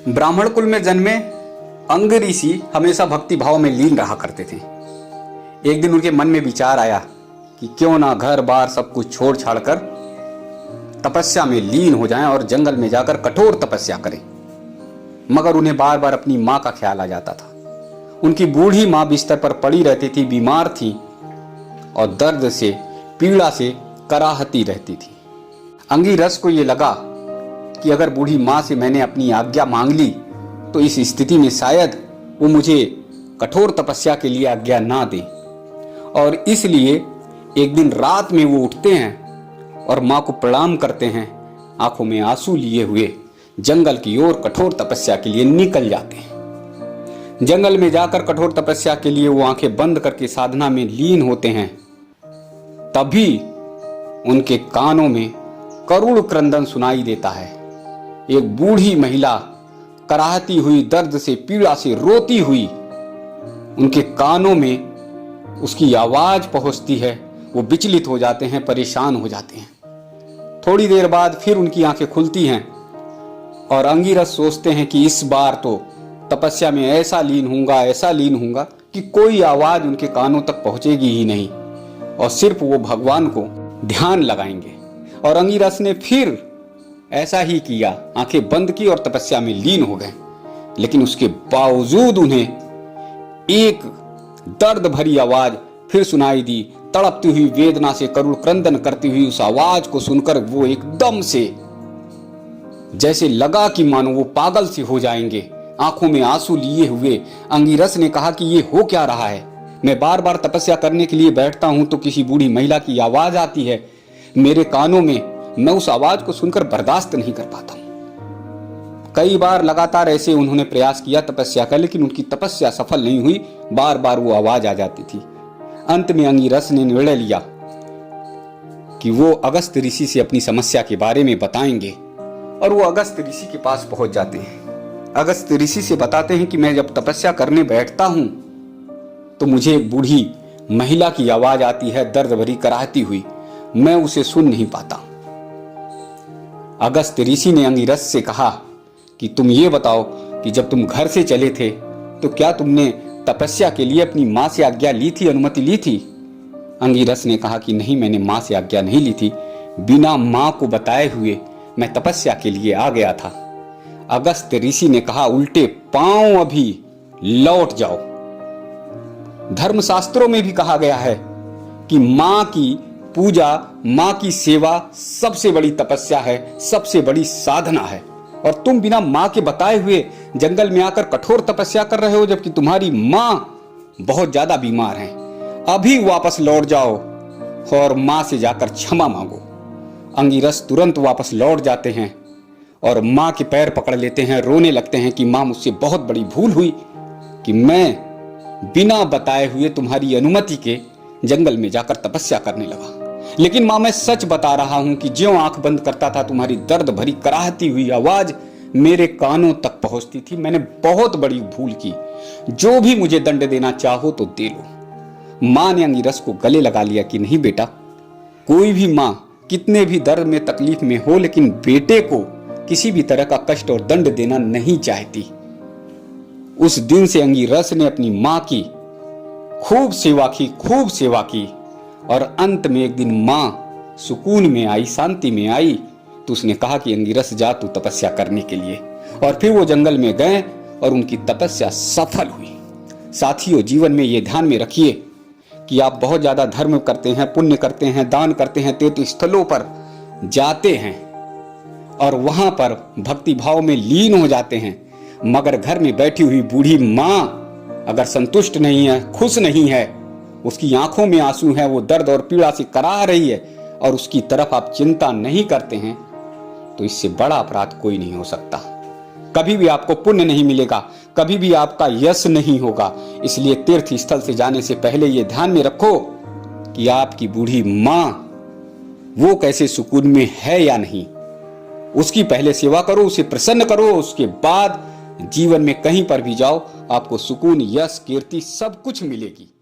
ब्राह्मण कुल में जन्मे अंग ऋषि हमेशा भक्ति भाव में लीन रहा करते थे। एक दिन उनके मन में विचार आया कि क्यों ना घर बार सब कुछ छोड़ छाड़ कर तपस्या में लीन हो जाएं और जंगल में जाकर कठोर तपस्या करें। मगर उन्हें बार बार अपनी माँ का ख्याल आ जाता था। उनकी बूढ़ी माँ बिस्तर पर पड़ी रहती थी, बीमार थी और दर्द से पीड़ा से कराहती रहती थी। अंगिरस को ये लगा कि अगर बूढ़ी माँ से मैंने अपनी आज्ञा मांग ली तो इस स्थिति में शायद वो मुझे कठोर तपस्या के लिए आज्ञा ना दे। और इसलिए एक दिन रात में वो उठते हैं और माँ को प्रणाम करते हैं, आंखों में आंसू लिए हुए जंगल की ओर कठोर तपस्या के लिए निकल जाते हैं। जंगल में जाकर कठोर तपस्या के लिए वो आंखें बंद करके साधना में लीन होते हैं। तभी उनके कानों में करुण क्रंदन सुनाई देता है। एक बूढ़ी महिला कराहती हुई, दर्द से पीड़ा से रोती हुई उनके कानों में उसकी आवाज पहुंचती है। वो विचलित हो जाते हैं, परेशान हो जाते हैं। थोड़ी देर बाद फिर उनकी आंखें खुलती हैं और अंगिरस सोचते हैं कि इस बार तो तपस्या में ऐसा लीन होऊंगा कि कोई आवाज उनके कानों तक पहुंचेगी ही नहीं और सिर्फ वो भगवान को ध्यान लगाएंगे। और अंगिरस ने फिर ऐसा ही किया, आंखें बंद की और तपस्या में लीन हो गए। लेकिन उसके बावजूद उन्हें एक दर्द भरी आवाज फिर सुनाई दी। तड़पती हुई वेदना से करुण क्रंदन करती हुई उस आवाज को सुनकर वो एकदम से जैसे लगा कि मानो वो पागल से हो जाएंगे। आंखों में आंसू लिए हुए अंगिरस ने कहा कि ये हो क्या रहा है? मैं बार बार तपस्या करने के लिए बैठता हूं तो किसी बूढ़ी महिला की आवाज आती है मेरे कानों में। मैं उस आवाज को सुनकर बर्दाश्त नहीं कर पाता हूं। कई बार लगातार ऐसे उन्होंने प्रयास किया तपस्या का, लेकिन उनकी तपस्या सफल नहीं हुई। बार बार वो आवाज आ जाती थी। अंत में अंगिरस ने निर्णय लिया कि वो अगस्त ऋषि से अपनी समस्या के बारे में बताएंगे और वो अगस्त ऋषि के पास पहुंच जाते हैं। अगस्त ऋषि से बताते हैं कि मैं जब तपस्या करने बैठता हूं तो मुझे एक बूढ़ी महिला की आवाज आती है, दर्द भरी कराहती हुई। मैं उसे सुन नहीं पाता। अगस्त ऋषि ने अंगिरस से कहा कि तुम ये बताओ कि जब तुम घर से चले थे तो क्या तुमने तपस्या के लिए अपनी माँ से आज्ञा ली थी, अनुमति ली थी? अंगिरस ने कहा कि नहीं, मैंने माँ से आज्ञा नहीं ली थी। बिना माँ को बताए हुए मैं तपस्या के लिए आ गया था। अगस्त ऋषि ने कहा उल्टे पांव अभी लौट जाओ। धर्मशास्त्रों में भी कहा गया है कि माँ की पूजा, माँ की सेवा सबसे बड़ी तपस्या है, सबसे बड़ी साधना है। और तुम बिना माँ के बताए हुए जंगल में आकर कठोर तपस्या कर रहे हो, जबकि तुम्हारी माँ बहुत ज्यादा बीमार है। अभी वापस लौट जाओ और माँ से जाकर क्षमा मांगो। अंगिरस तुरंत वापस लौट जाते हैं और माँ के पैर पकड़ लेते हैं, रोने लगते हैं कि माँ, मुझसे बहुत बड़ी भूल हुई कि मैं बिना बताए हुए तुम्हारी अनुमति के जंगल में जाकर तपस्या करने लगा। लेकिन माँ, मैं सच बता रहा हूं कि ज्यों आंख बंद करता था तुम्हारी दर्द भरी कराहती हुई आवाज मेरे कानों तक पहुंचती थी। मैंने बहुत बड़ी भूल की। जो भी मुझे दंड देना चाहो तो दे लो। माँ ने अंगिरस को गले लगा लिया कि नहीं बेटा, कोई भी माँ कितने भी दर्द में तकलीफ में हो लेकिन बेटे को किसी भी तरह का कष्ट और दंड देना नहीं चाहती। उस दिन से अंगिरस ने अपनी माँ की खूब सेवा की और अंत में एक दिन माँ सुकून में आई, शांति में आई तो उसने कहा कि अंगिरस जा तू तपस्या करने के लिए। और फिर वो जंगल में गए और उनकी तपस्या सफल हुई। साथियों, जीवन में ये ध्यान में रखिए कि आप बहुत ज्यादा धर्म करते हैं, पुण्य करते हैं, दान करते हैं, तीर्थ स्थलों पर जाते हैं और वहां पर भक्ति भाव में लीन हो जाते हैं, मगर घर में बैठी हुई बूढ़ी माँ अगर संतुष्ट नहीं है, खुश नहीं है, उसकी आंखों में आंसू है, वो दर्द और पीड़ा से कराह रही है और उसकी तरफ आप चिंता नहीं करते हैं, तो इससे बड़ा अपराध कोई नहीं हो सकता। कभी भी आपको पुण्य नहीं मिलेगा, कभी भी आपका यश नहीं होगा। इसलिए तीर्थ स्थल से जाने से पहले ये ध्यान में रखो कि आपकी बूढ़ी माँ वो कैसे सुकून में है या नहीं। उसकी पहले सेवा करो, उसे प्रसन्न करो, उसके बाद जीवन में कहीं पर भी जाओ, आपको सुकून, यश, कीर्ति सब कुछ मिलेगी।